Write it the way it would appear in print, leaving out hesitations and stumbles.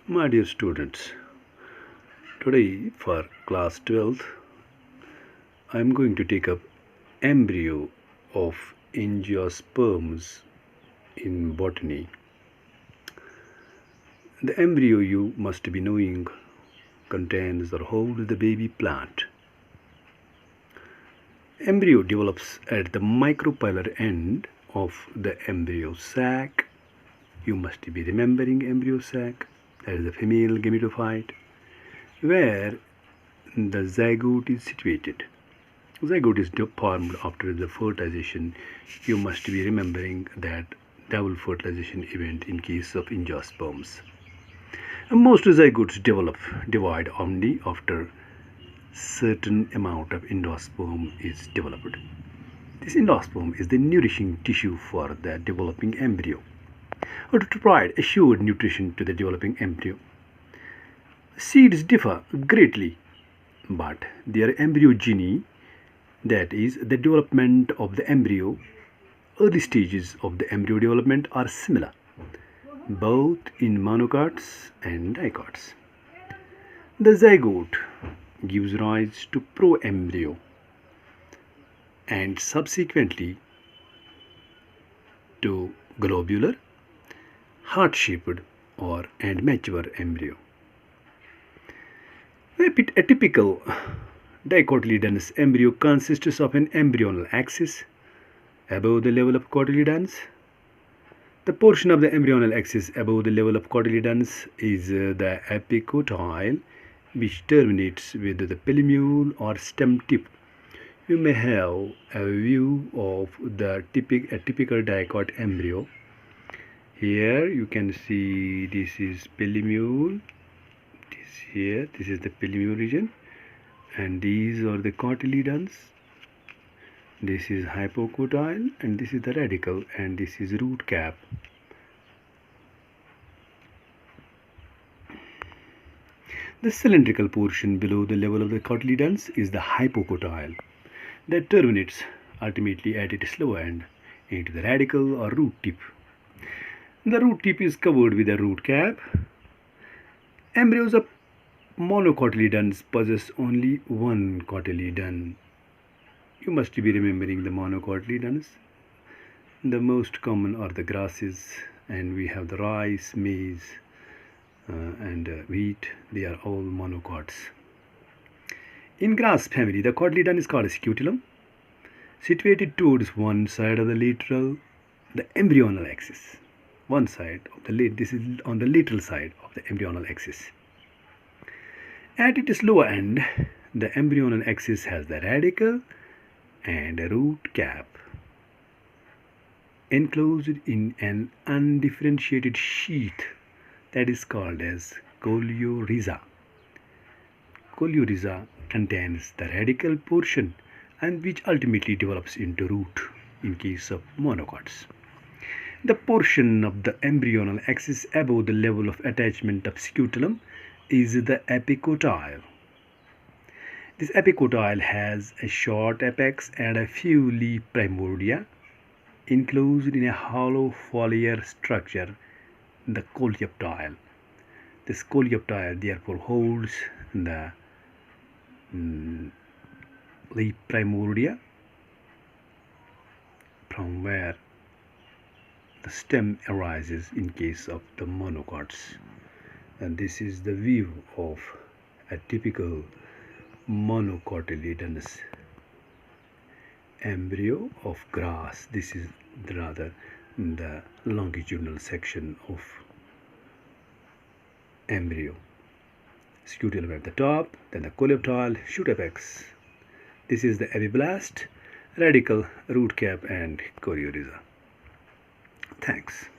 My dear students, today for class 12th, I am going to take up embryo of Angiosperms in botany. The embryo, you must be knowing, contains or holds the baby plant. Embryo develops at the micropylar end of the embryo sac. You must be remembering embryo sac, that is the female gametophyte, where the zygote is situated. Zygote is formed after the fertilization. You must be remembering that double fertilization event in case of angiosperms. Most zygotes divide only after certain amount of endosperm is developed. This endosperm is the nourishing tissue for the developing embryo, or to provide assured nutrition to the developing embryo. Seeds differ greatly, but their embryogeny, that is, the development of the embryo, early stages of the embryo development are similar, both in monocots and dicots. The zygote gives rise to proembryo and subsequently to globular, heart-shaped and mature embryo. A typical dicotyledonous embryo consists of an embryonal axis above the level of cotyledons. The portion of the embryonal axis above the level of cotyledons is the epicotyle, which terminates with the pilumule or stem tip. You may have a view of a typical dicot embryo. Here you can see this is pilumule. This is the pilumule region, and these are the cotyledons. This is hypocotyle, and this is the radicle, and this is root cap. The cylindrical portion below the level of the cotyledons is the hypocotyle that terminates ultimately at its lower end into the radicle or root tip. The root tip is covered with a root cap. Embryos of monocotyledons possess only one cotyledon. You must be remembering the monocotyledons. The most common are the grasses, and we have the rice, maize, and wheat. They are all monocots. In grass family, the cotyledon is called scutellum, situated towards one side of the embryonal axis. One side of this is on the lateral side of the embryonal axis. At its lower end, the embryonal axis has the radicle and a root cap enclosed in an undifferentiated sheath that is called as coleorhiza. Coleorhiza contains the radical portion and which ultimately develops into root in case of monocots. The portion of the embryonal axis above the level of attachment of scutellum is the epicotyle. This epicotyle has a short apex and a few leaf primordia enclosed in a hollow foliar structure, the coleoptile. This coleoptile therefore holds the leaf primordia from where the stem arises in case of the monocots. And this is the view of a typical monocotyledonous embryo of grass. This is rather the longitudinal section of embryo. Scutellum at the top, then the coleoptile, shoot apex. This is the epiblast, radicle, root cap, and coleorhiza. Thanks.